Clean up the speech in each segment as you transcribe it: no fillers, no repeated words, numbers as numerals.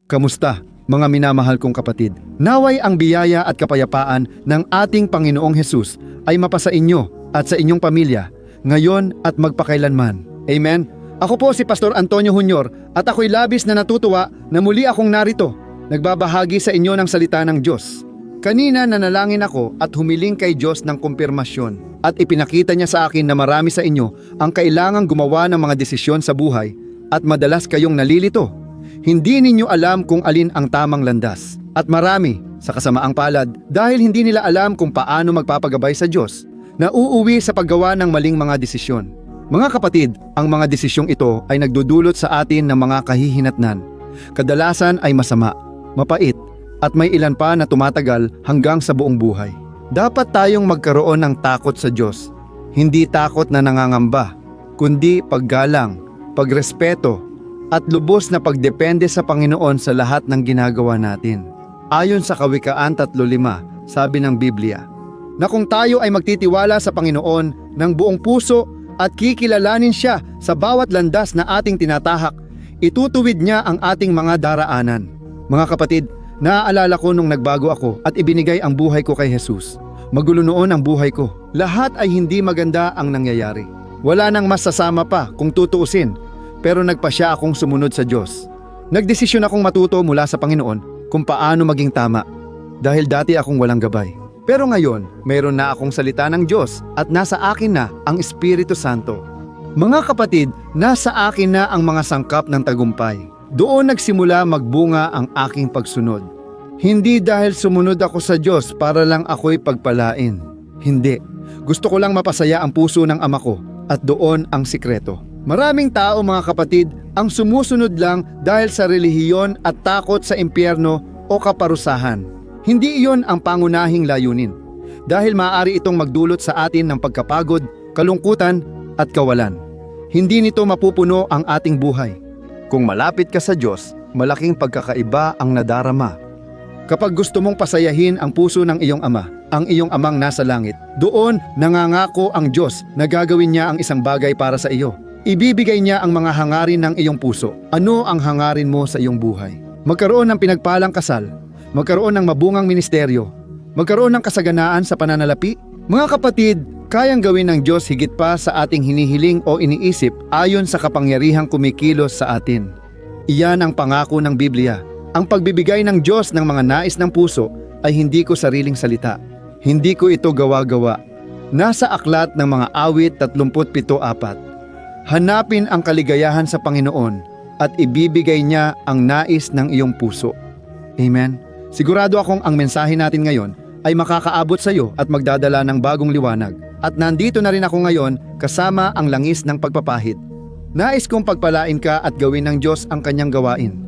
Kamusta, mga minamahal kong kapatid? Naway ang biyaya at kapayapaan ng ating Panginoong Hesus ay mapasa inyo at sa inyong pamilya, ngayon at magpakailanman. Amen? Ako po si Pastor Antonio Junior at ako'y labis na natutuwa na muli akong narito, nagbabahagi sa inyo ng salita ng Diyos. Kanina nanalangin ako at humiling kay Diyos ng kumpirmasyon at ipinakita niya sa akin na marami sa inyo ang kailangang gumawa ng mga desisyon sa buhay at madalas kayong nalilito. Hindi ninyo alam kung alin ang tamang landas. At marami, sa kasamaang palad, dahil hindi nila alam kung paano magpapagabay sa Diyos, na uuwi sa paggawa ng maling mga desisyon. Mga kapatid, ang mga desisyong ito ay nagdudulot sa atin ng mga kahihinatnan. Kadalasan ay masama, mapait, at may ilan pa na tumatagal hanggang sa buong buhay. Dapat tayong magkaroon ng takot sa Diyos. Hindi takot na nangangamba, kundi paggalang, pagrespeto, at lubos na pagdepende sa Panginoon sa lahat ng ginagawa natin. Ayon sa Kawikaan 3:5, sabi ng Biblia, na kung tayo ay magtitiwala sa Panginoon ng buong puso at kikilalanin siya sa bawat landas na ating tinatahak, itutuwid niya ang ating mga daraanan. Mga kapatid, naaalala ko nung nagbago ako at ibinigay ang buhay ko kay Jesus. Magulo noon ang buhay ko. Lahat ay hindi maganda ang nangyayari. Wala nang masasama pa kung tutuusin. Pero nagpasya akong sumunod sa Diyos. Nagdesisyon akong matuto mula sa Panginoon kung paano maging tama. Dahil dati akong walang gabay. Pero ngayon, mayroon na akong salita ng Diyos at nasa akin na ang Espiritu Santo. Mga kapatid, nasa akin na ang mga sangkap ng tagumpay. Doon nagsimula magbunga ang aking pagsunod. Hindi dahil sumunod ako sa Diyos para lang ako'y pagpalain. Hindi. Gusto ko lang mapasaya ang puso ng Ama ko at doon ang sikreto. Maraming tao, mga kapatid, ang sumusunod lang dahil sa relihiyon at takot sa impyerno o kaparusahan. Hindi iyon ang pangunahing layunin. Dahil maaari itong magdulot sa atin ng pagkapagod, kalungkutan at kawalan. Hindi nito mapupuno ang ating buhay. Kung malapit ka sa Diyos, malaking pagkakaiba ang nadarama. Kapag gusto mong pasayahin ang puso ng iyong Ama, ang iyong Amang nasa langit, doon nangangako ang Diyos na gagawin niya ang isang bagay para sa iyo. Ibibigay niya ang mga hangarin ng iyong puso. Ano ang hangarin mo sa iyong buhay? Magkaroon ng pinagpalang kasal, magkaroon ng mabungang ministeryo, magkaroon ng kasaganaan sa pananalapi. Mga kapatid, kayang gawin ng Diyos higit pa sa ating hinihiling o iniisip ayon sa kapangyarihang kumikilos sa atin. Iyan ang pangako ng Biblia. Ang pagbibigay ng Diyos ng mga nais ng puso ay hindi ko sariling salita. Hindi ko ito gawa-gawa. Nasa aklat ng mga awit 37:4. Hanapin ang kaligayahan sa Panginoon at ibibigay niya ang nais ng iyong puso. Amen. Sigurado akong ang mensahe natin ngayon ay makakaabot sa iyo at magdadala ng bagong liwanag. At nandito na rin ako ngayon kasama ang langis ng pagpapahid. Nais kong pagpalain ka at gawin ng Diyos ang kanyang gawain.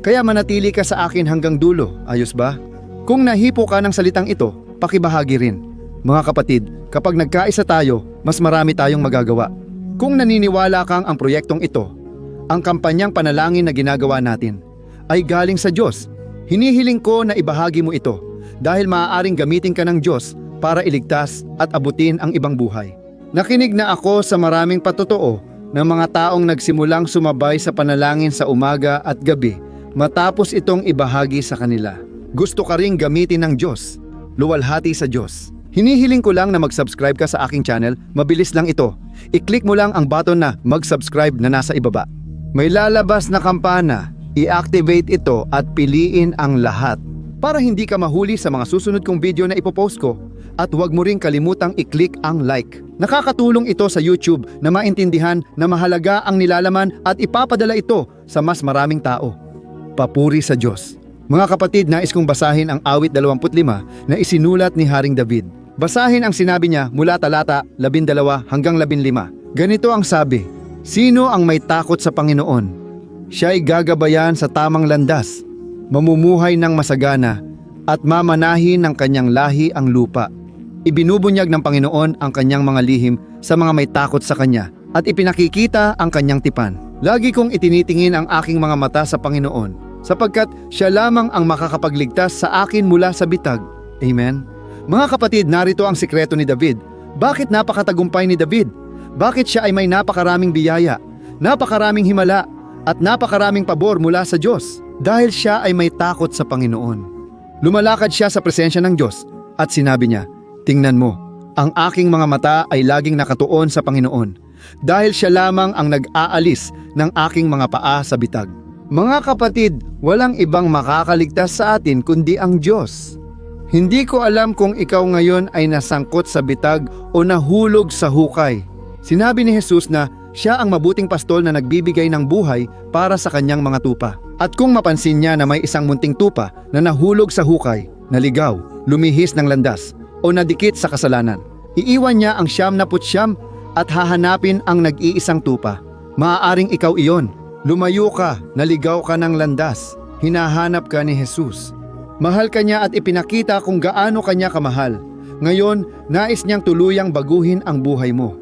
Kaya manatili ka sa akin hanggang dulo, ayos ba? Kung nahipo ka ng salitang ito, pakibahagi rin. Mga kapatid, kapag nagkaisa tayo, mas marami tayong magagawa. Kung naniniwala kang ang proyektong ito, ang kampanyang panalangin na ginagawa natin, ay galing sa Diyos, hinihiling ko na ibahagi mo ito dahil maaaring gamitin ka ng Diyos para iligtas at abutin ang ibang buhay. Nakinig na ako sa maraming patotoo ng mga taong nagsimulang sumabay sa panalangin sa umaga at gabi matapos itong ibahagi sa kanila. Gusto ka ring gamitin ng Diyos, luwalhati sa Diyos. Hinihiling ko lang na mag-subscribe ka sa aking channel, mabilis lang ito. I-click mo lang ang button na mag-subscribe na nasa ibaba. May lalabas na kampana, i-activate ito at piliin ang lahat para hindi ka mahuli sa mga susunod kong video na ipopost ko. At huwag mo ring kalimutang i-click ang like. Nakakatulong ito sa YouTube na maintindihan na mahalaga ang nilalaman at ipapadala ito sa mas maraming tao. Papuri sa Diyos. Mga kapatid, nais kong basahin ang awit 25 na isinulat ni Haring David. Basahin ang sinabi niya mula talata 12 hanggang 15. Ganito ang sabi, sino ang may takot sa Panginoon? Siya'y gagabayan sa tamang landas, mamumuhay ng masagana, at mamanahin ng kanyang lahi ang lupa. Ibinubunyag ng Panginoon ang kanyang mga lihim sa mga may takot sa kanya, at ipinakikita ang kanyang tipan. Lagi kong itinitingin ang aking mga mata sa Panginoon, sapagkat siya lamang ang makakapagligtas sa akin mula sa bitag. Amen. Mga kapatid, narito ang sikreto ni David. Bakit napakatagumpay ni David? Bakit siya ay may napakaraming biyaya, napakaraming himala, at napakaraming pabor mula sa Diyos? dahil siya ay may takot sa Panginoon. Lumalakad siya sa presensya ng Diyos at sinabi niya, "Tingnan mo, ang aking mga mata ay laging nakatuon sa Panginoon, dahil siya lamang ang nag-aalis ng aking mga paa sa bitag." Mga kapatid, walang ibang makakaligtas sa atin kundi ang Diyos. Hindi ko alam kung ikaw ngayon ay nasangkot sa bitag o nahulog sa hukay. Sinabi ni Jesus na siya ang mabuting pastol na nagbibigay ng buhay para sa kanyang mga tupa. At kung mapansin niya na may isang munting tupa na nahulog sa hukay, naligaw, lumihis ng landas, o nadikit sa kasalanan, iiwan niya ang 99 at hahanapin ang nag-iisang tupa. Maaaring ikaw iyon. Lumayo ka, naligaw ka ng landas, hinahanap ka ni Jesus. Mahal ka niya at ipinakita kung gaano kanya kamahal. Ngayon, nais niyang tuluyang baguhin ang buhay mo.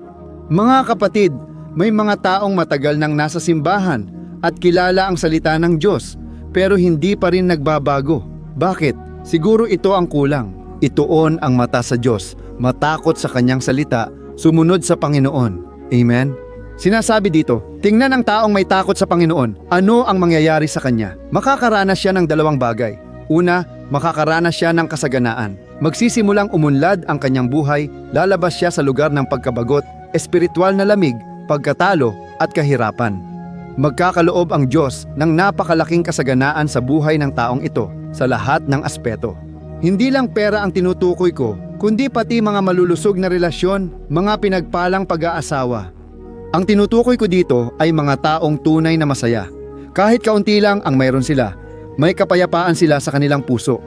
Mga kapatid, may mga taong matagal nang nasa simbahan at kilala ang salita ng Diyos, pero hindi pa rin nagbabago. Bakit? Siguro ito ang kulang. Ituon ang mata sa Diyos, matakot sa kanyang salita, sumunod sa Panginoon. Amen? Sinasabi dito, tingnan ang taong may takot sa Panginoon. Ano ang mangyayari sa kanya? Makakaranas siya ng dalawang bagay. Una, makakaranas siya ng kasaganaan. Magsisimulang umunlad ang kanyang buhay, lalabas siya sa lugar ng pagkabagot, espiritual na lamig, pagkatalo at kahirapan. Magkakaloob ang Diyos ng napakalaking kasaganaan sa buhay ng taong ito sa lahat ng aspeto. Hindi lang pera ang tinutukoy ko, kundi pati mga malulusog na relasyon, mga pinagpalang pag-aasawa. Ang tinutukoy ko dito ay mga taong tunay na masaya. Kahit kaunti lang ang mayroon sila, may kapayapaan sila sa kanilang puso.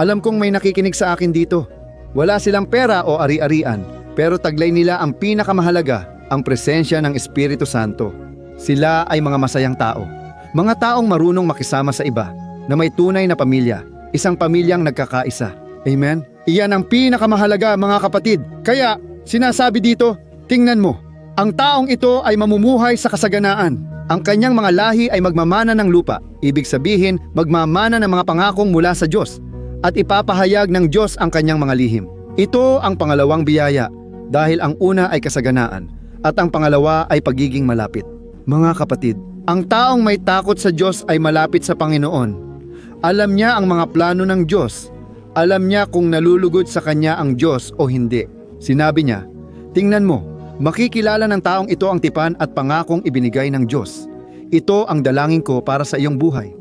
Alam kong may nakikinig sa akin dito. Wala silang pera o ari-arian, pero taglay nila ang pinakamahalaga, ang presensya ng Espiritu Santo. Sila ay mga masayang tao. Mga taong marunong makisama sa iba, na may tunay na pamilya, isang pamilyang nagkakaisa. Amen? Iyan ang pinakamahalaga, mga kapatid. Kaya, sinasabi dito, tingnan mo. Ang taong ito ay mamumuhay sa kasaganaan. Ang kanyang mga lahi ay magmamana ng lupa. Ibig sabihin, magmamana ng mga pangakong mula sa Diyos. At ipapahayag ng Diyos ang kanyang mga lihim. Ito ang pangalawang biyaya, dahil ang una ay kasaganaan, at ang pangalawa ay pagiging malapit. Mga kapatid, ang taong may takot sa Diyos ay malapit sa Panginoon. Alam niya ang mga plano ng Diyos. Alam niya kung nalulugod sa kanya ang Diyos o hindi. Sinabi niya, tingnan mo, makikilala ng taong ito ang tipan at pangakong ibinigay ng Diyos. Ito ang dalangin ko para sa iyong buhay.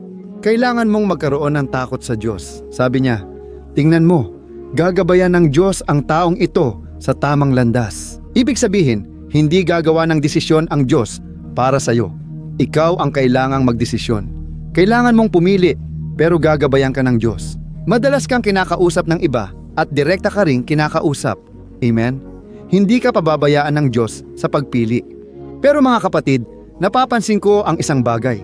Kailangan mong magkaroon ng takot sa Diyos. Sabi niya, tingnan mo, gagabayan ng Diyos ang taong ito sa tamang landas. Ibig sabihin, hindi gagawa ng desisyon ang Diyos para sa iyo. Ikaw ang kailangang magdesisyon. Kailangan mong pumili, pero gagabayan ka ng Diyos. Madalas kang kinakausap ng iba at direkta ka ring kinakausap. Amen? Hindi ka pababayaan ng Diyos sa pagpili. Pero mga kapatid, napapansin ko ang isang bagay.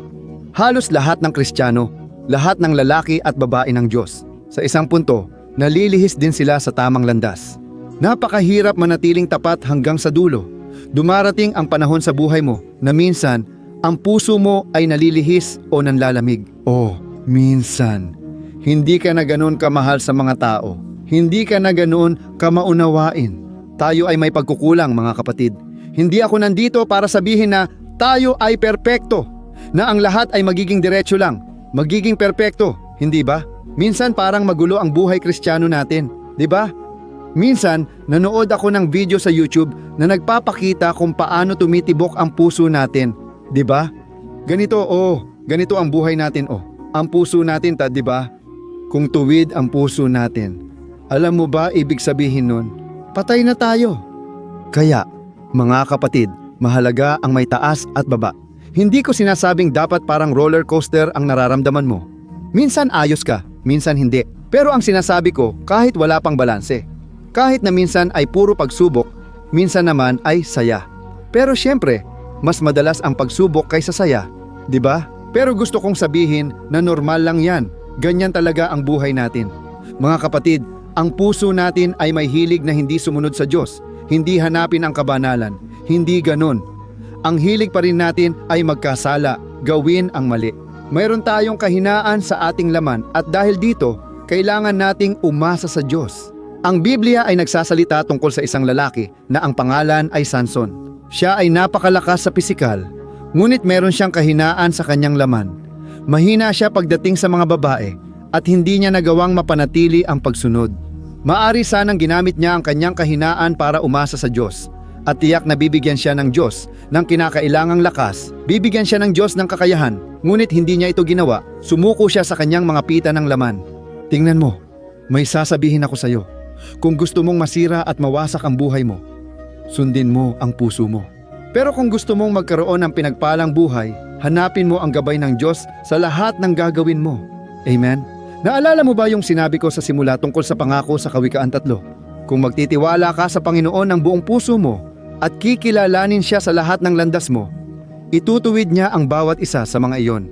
Halos lahat ng Kristiyano, lahat ng lalaki at babae ng Diyos, sa isang punto, nalilihis din sila sa tamang landas. Napakahirap manatiling tapat hanggang sa dulo. Dumarating ang panahon sa buhay mo na minsan, ang puso mo ay nalilihis o nanlalamig. Oh, minsan, hindi ka na ganoon kamahal sa mga tao. Hindi ka na ganoon kamaunawain. Tayo ay may pagkukulang, mga kapatid. Hindi ako nandito para sabihin na tayo ay perpekto, na ang lahat ay magiging diretso lang, magiging perpekto, hindi ba? Minsan parang magulo ang buhay Kristiyano natin, di ba? Minsan, nanood ako ng video sa YouTube na nagpapakita kung paano tumitibok ang puso natin, di ba? Ganito ang buhay natin, Ang puso natin, di ba? Kung tuwid ang puso natin, alam mo ba ibig sabihin nun? Patay na tayo. Kaya, mga kapatid, mahalaga ang may taas at baba. Hindi ko sinasabing dapat parang roller coaster ang nararamdaman mo. Minsan ayos ka, minsan hindi. Pero ang sinasabi ko, kahit wala pang balanse. Kahit na minsan ay puro pagsubok, minsan naman ay saya. Pero syempre, mas madalas ang pagsubok kaysa saya, di ba? Pero gusto kong sabihin na normal lang yan. Ganyan talaga ang buhay natin. Mga kapatid, ang puso natin ay may hilig na hindi sumunod sa Diyos, hindi hanapin ang kabanalan, hindi ganon. Ang hilig pa rin natin ay magkasala, gawin ang mali. Mayroon tayong kahinaan sa ating laman at dahil dito, kailangan nating umasa sa Diyos. Ang Biblia ay nagsasalita tungkol sa isang lalaki na ang pangalan ay Samson. Siya ay napakalakas sa pisikal, ngunit meron siyang kahinaan sa kanyang laman. Mahina siya pagdating sa mga babae at hindi niya nagawang mapanatili ang pagsunod. Maari sanang ginamit niya ang kanyang kahinaan para umasa sa Diyos at tiyak na bibigyan siya ng Diyos ng kinakailangang lakas, bibigyan siya ng Diyos ng kakayahan, ngunit hindi niya ito ginawa, sumuko siya sa kanyang mga pita ng laman. Tingnan mo, may sasabihin ako sa iyo. Kung gusto mong masira at mawasak ang buhay mo, sundin mo ang puso mo. Pero kung gusto mong magkaroon ng pinagpalang buhay, hanapin mo ang gabay ng Diyos sa lahat ng gagawin mo. Amen? Naalala mo ba yung sinabi ko sa simula tungkol sa pangako sa Kawikaan 3? Kung magtitiwala ka sa Panginoon ng buong puso mo at kikilalanin siya sa lahat ng landas mo, itutuwid niya ang bawat isa sa mga iyon.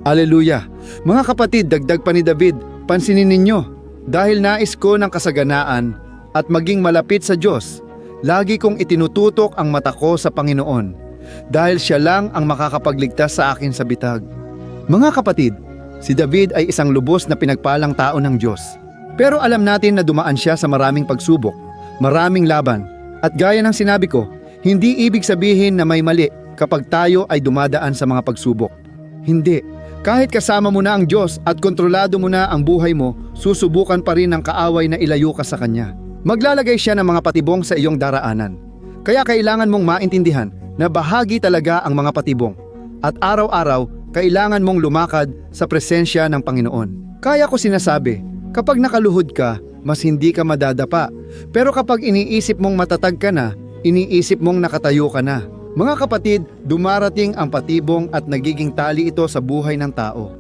Aleluya! Mga kapatid, dagdag pa ni David, pansinin ninyo, dahil nais ko ng kasaganaan at maging malapit sa Diyos, lagi kong itinututok ang mata ko sa Panginoon, dahil siya lang ang makakapagligtas sa akin sa bitag. Mga kapatid, si David ay isang lubos na pinagpalang tao ng Diyos. Pero alam natin na dumaan siya sa maraming pagsubok, maraming laban, at gaya ng sinabi ko, hindi ibig sabihin na may mali kapag tayo ay dumadaan sa mga pagsubok. Hindi. Kahit kasama mo na ang Diyos at kontrolado mo na ang buhay mo, susubukan pa rin ng kaaway na ilayo ka sa Kanya. Maglalagay siya ng mga patibong sa iyong daraanan. Kaya kailangan mong maintindihan na bahagi talaga ang mga patibong. At araw-araw, kailangan mong lumakad sa presensya ng Panginoon. Kaya ko sinasabi, kapag nakaluhod ka, mas hindi ka madadapa. Pero kapag iniisip mong matatag ka na, iniisip mong nakatayo ka na. Mga kapatid, dumarating ang patibong at nagiging tali ito sa buhay ng tao.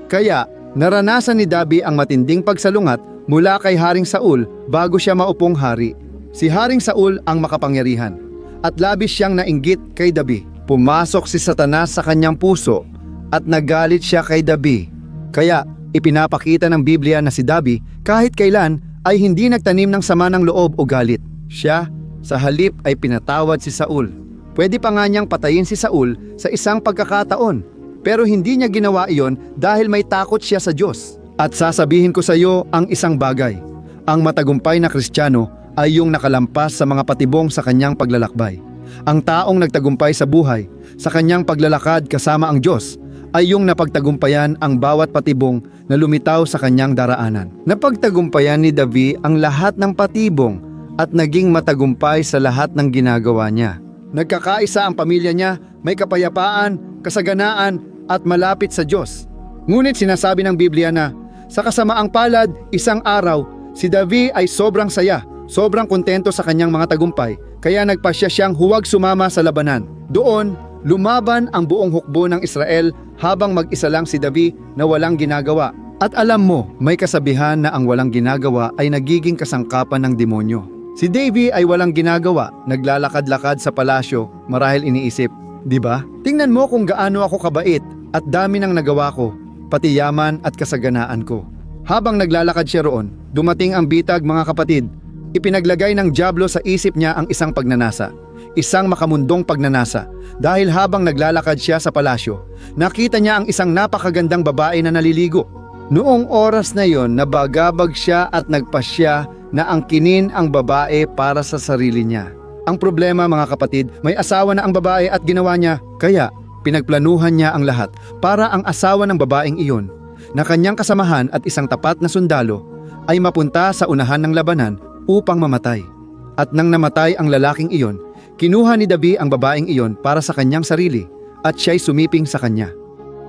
Kaya, naranasan ni Dabi ang matinding pagsalungat mula kay Haring Saul bago siya maupong hari. Si Haring Saul ang makapangyarihan at labis siyang nainggit kay Dabi. Pumasok si Satanas sa kanyang puso at nagalit siya kay Dabi. Kaya, ipinapakita ng Biblia na si Dabi kahit kailan ay hindi nagtanim ng sama ng loob o galit. Siya, sa halip ay pinatawad si Saul. Pwede pa nga niyang patayin si Saul sa isang pagkakataon, pero hindi niya ginawa iyon dahil may takot siya sa Diyos. At sasabihin ko sa iyo ang isang bagay, ang matagumpay na Kristiyano ay yung nakalampas sa mga patibong sa kanyang paglalakbay. Ang taong nagtagumpay sa buhay, sa kanyang paglalakad kasama ang Diyos, ay yung napagtagumpayan ang bawat patibong na lumitaw sa kanyang daraanan. Napagtagumpayan ni David ang lahat ng patibong at naging matagumpay sa lahat ng ginagawa niya. Nagkakaisa ang pamilya niya, may kapayapaan, kasaganaan at malapit sa Diyos. Ngunit sinasabi ng Biblia na sa kasamaang palad, isang araw, si David ay sobrang saya, sobrang kontento sa kanyang mga tagumpay, kaya nagpasya siyang huwag sumama sa labanan. Doon, lumaban ang buong hukbo ng Israel habang mag-isa lang si David na walang ginagawa. At alam mo, may kasabihan na ang walang ginagawa ay nagiging kasangkapan ng demonyo. Si David ay walang ginagawa, naglalakad-lakad sa palasyo, marahil iniisip, di ba? Tingnan mo kung gaano ako kabait at dami ng nagawa ko, pati yaman at kasaganaan ko. Habang naglalakad siya roon, dumating ang bitag mga kapatid. Ipinaglagay ng dyablo sa isip niya ang isang pagnanasa, isang makamundong pagnanasa. Dahil habang naglalakad siya sa palasyo, nakita niya ang isang napakagandang babae na naliligo. Noong oras na yon, nabagabag siya at nagpasya na angkinin ang babae para sa sarili niya. Ang problema mga kapatid, may asawa na ang babae at ginawa niya, kaya pinagplanuhan niya ang lahat para ang asawa ng babaeng iyon, na kanyang kasamahan at isang tapat na sundalo, ay mapunta sa unahan ng labanan upang mamatay. At nang namatay ang lalaking iyon, kinuha ni David ang babaeng iyon para sa kanyang sarili at siya'y sumiping sa kanya.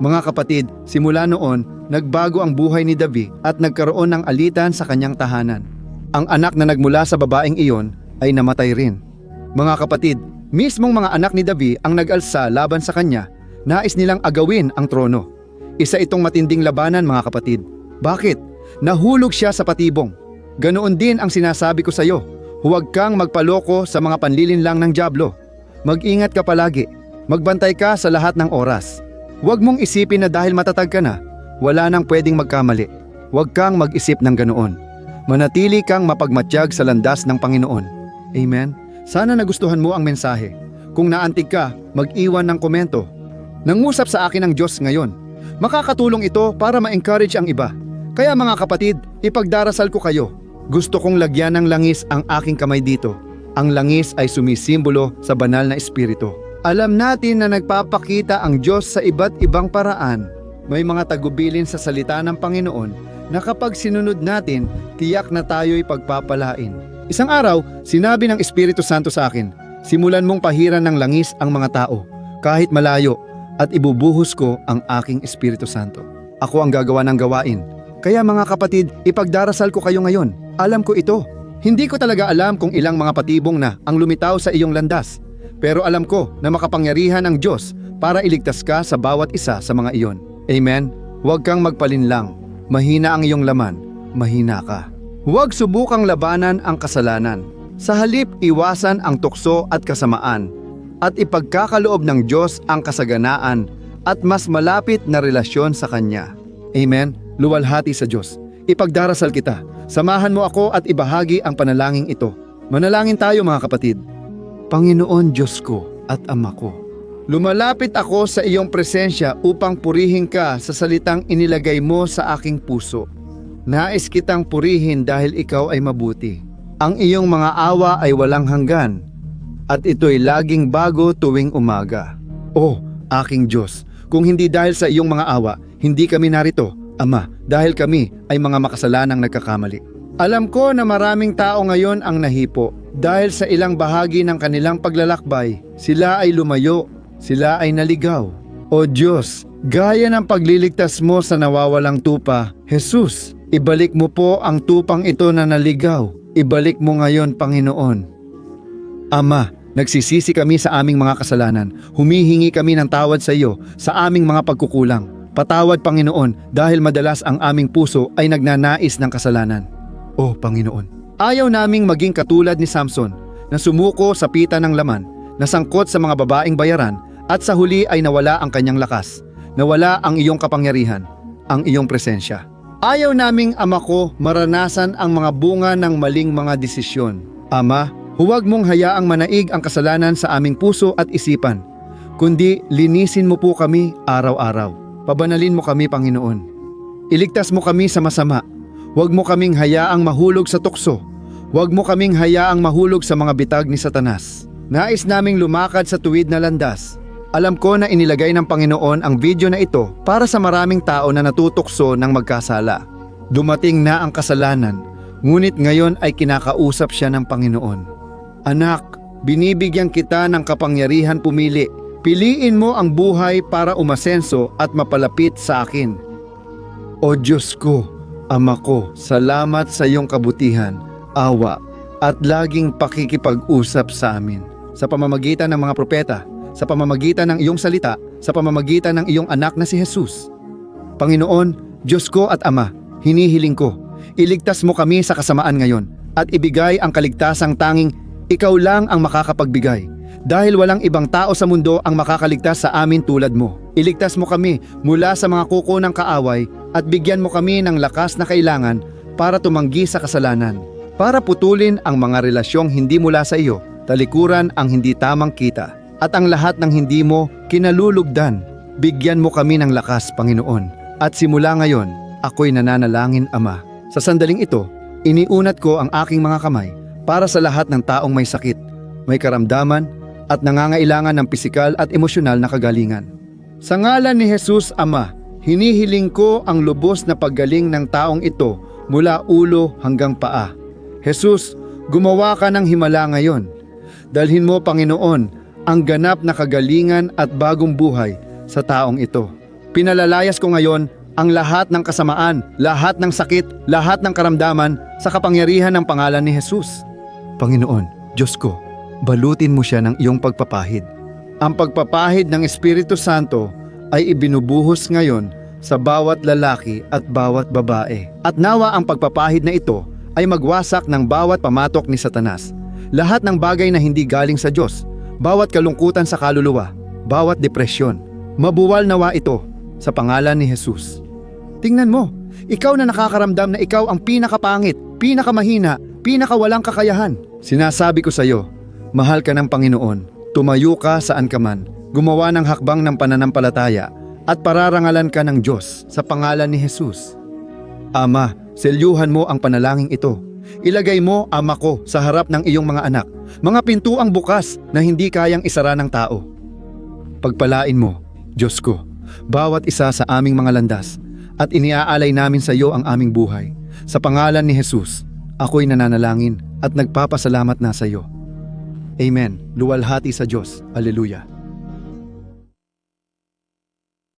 Mga kapatid, simula noon, nagbago ang buhay ni David at nagkaroon ng alitan sa kanyang tahanan. Ang anak na nagmula sa babaeng iyon ay namatay rin. Mga kapatid, mismong mga anak ni David ang nag-alsa laban sa kanya, nais nilang agawin ang trono. Isa itong matinding labanan mga kapatid. Bakit? Nahulog siya sa patibong. Ganoon din ang sinasabi ko sa iyo, huwag kang magpaloko sa mga panlilinlang ng dyablo. Mag-ingat ka palagi, magbantay ka sa lahat ng oras. Huwag mong isipin na dahil matatag ka na, wala nang pwedeng magkamali. Huwag kang mag-isip ng ganoon. Manatili kang mapagmatyag sa landas ng Panginoon. Amen? Sana nagustuhan mo ang mensahe. Kung naantig ka, mag-iwan ng komento. Nangusap sa akin ang Diyos ngayon. Makakatulong ito para ma-encourage ang iba. Kaya mga kapatid, ipagdarasal ko kayo. Gusto kong lagyan ng langis ang aking kamay dito. Ang langis ay sumisimbolo sa banal na espiritu. Alam natin na nagpapakita ang Diyos sa iba't ibang paraan. May mga tagubilin sa salita ng Panginoon na kapag sinunod natin, tiyak na tayo'y pagpapalain. Isang araw, sinabi ng Espiritu Santo sa akin, simulan mong pahiran ng langis ang mga tao, kahit malayo, at ibubuhos ko ang aking Espiritu Santo. Ako ang gagawa ng gawain. Kaya mga kapatid, ipagdarasal ko kayo ngayon. Alam ko ito. Hindi ko talaga alam kung ilang mga patibong na ang lumitaw sa iyong landas. Pero alam ko na makapangyarihan ang Diyos para iligtas ka sa bawat isa sa mga iyon. Amen? Huwag kang magpalinlang. Mahina ang iyong laman. Mahina ka. Huwag subukang labanan ang kasalanan. Sa halip, iwasan ang tukso at kasamaan. At ipagkakaloob ng Diyos ang kasaganaan at mas malapit na relasyon sa Kanya. Amen? Luwalhati sa Diyos. Ipagdarasal kita. Samahan mo ako at ibahagi ang panalangin ito. Manalangin tayo mga kapatid. Panginoon Diyos ko at Ama ko, lumalapit ako sa iyong presensya upang purihin ka sa salitang inilagay mo sa aking puso. Nais kitang purihin dahil ikaw ay mabuti. Ang iyong mga awa ay walang hanggan, at ito'y laging bago tuwing umaga. O, aking Diyos, kung hindi dahil sa iyong mga awa, hindi kami narito, Ama, dahil kami ay mga makasalanang nagkakamali. Alam ko na maraming tao ngayon ang nahipo. Dahil sa ilang bahagi ng kanilang paglalakbay, sila ay lumayo, sila ay naligaw. O Diyos, gaya ng pagliligtas mo sa nawawalang tupa, Jesus, ibalik mo po ang tupang ito na naligaw. Ibalik mo ngayon, Panginoon. Ama, nagsisisi kami sa aming mga kasalanan. Humihingi kami ng tawad sa iyo sa aming mga pagkukulang. Patawad, Panginoon, dahil madalas ang aming puso ay nagnanais ng kasalanan. O Panginoon, ayaw naming maging katulad ni Samson na sumuko sa pita ng laman, nasangkot sa mga babaeng bayaran at sa huli ay nawala ang kanyang lakas, nawala ang iyong kapangyarihan, ang iyong presensya. Ayaw naming, Ama ko, maranasan ang mga bunga ng maling mga desisyon. Ama, huwag mong hayaang manaig ang kasalanan sa aming puso at isipan, kundi linisin mo po kami araw-araw. Pabanalin mo kami, Panginoon. Iligtas mo kami sa masama. Huwag mo kaming hayaang mahulog sa tukso. Huwag mo kaming hayaang mahulog sa mga bitag ni Satanas. Nais naming lumakad sa tuwid na landas. Alam ko na inilagay ng Panginoon ang video na ito para sa maraming tao na natutukso ng magkasala. Dumating na ang kasalanan, ngunit ngayon ay kinakausap siya ng Panginoon. Anak, binibigyan kita ng kapangyarihan pumili. Piliin mo ang buhay para umasenso at mapalapit sa akin. O Diyos ko, Ama ko, salamat sa iyong kabutihan, awa, at laging pakikipag-usap sa amin. Sa pamamagitan ng mga propeta, sa pamamagitan ng iyong salita, sa pamamagitan ng iyong anak na si Jesus. Panginoon, Diyos ko at Ama, hinihiling ko, iligtas mo kami sa kasamaan ngayon at ibigay ang kaligtasang tanging ikaw lang ang makakapagbigay. Dahil walang ibang tao sa mundo ang makakaligtas sa amin tulad mo. Iligtas mo kami mula sa mga kuko ng kaaway at bigyan mo kami ng lakas na kailangan para tumanggi sa kasalanan. Para putulin ang mga relasyong hindi mula sa iyo, talikuran ang hindi tamang kita, at ang lahat ng hindi mo kinalulugdan. Bigyan mo kami ng lakas, Panginoon. At simula ngayon, ako'y nananalangin, Ama. Sa sandaling ito, iniunat ko ang aking mga kamay para sa lahat ng taong may sakit, may karamdaman, at nangangailangan ng pisikal at emosyonal na kagalingan. Sa ngalan ni Jesus, Ama, hinihiling ko ang lubos na paggaling ng taong ito mula ulo hanggang paa. Jesus, gumawa ka ng himala ngayon. Dalhin mo, Panginoon, ang ganap na kagalingan at bagong buhay sa taong ito. Pinalalayas ko ngayon ang lahat ng kasamaan, lahat ng sakit, lahat ng karamdaman sa kapangyarihan ng pangalan ni Jesus. Panginoon, Diyos ko, balutin mo siya ng iyong pagpapahid. Ang pagpapahid ng Espiritu Santo ay ibinubuhos ngayon sa bawat lalaki at bawat babae. At nawa ang pagpapahid na ito ay magwasak ng bawat pamatok ni Satanas. Lahat ng bagay na hindi galing sa Diyos, bawat kalungkutan sa kaluluwa, bawat depresyon, mabuwal nawa ito sa pangalan ni Jesus. Tingnan mo, ikaw na nakakaramdam na ikaw ang pinakapangit, pinakamahina, pinakawalang kakayahan. Sinasabi ko sa iyo, mahal ka ng Panginoon, tumayo ka saan ka man, gumawa ng hakbang ng pananampalataya at pararangalan ka ng Diyos sa pangalan ni Jesus. Ama, selyuhan mo ang panalangin ito. Ilagay mo, Ama ko, sa harap ng iyong mga anak, mga pintuang bukas na hindi kayang isara ng tao. Pagpalain mo, Diyos ko, bawat isa sa aming mga landas, at iniaalay namin sa iyo ang aming buhay. Sa pangalan ni Jesus, ako'y nananalangin at nagpapasalamat na sa iyo. Amen. Luwalhati sa Diyos. Alleluia.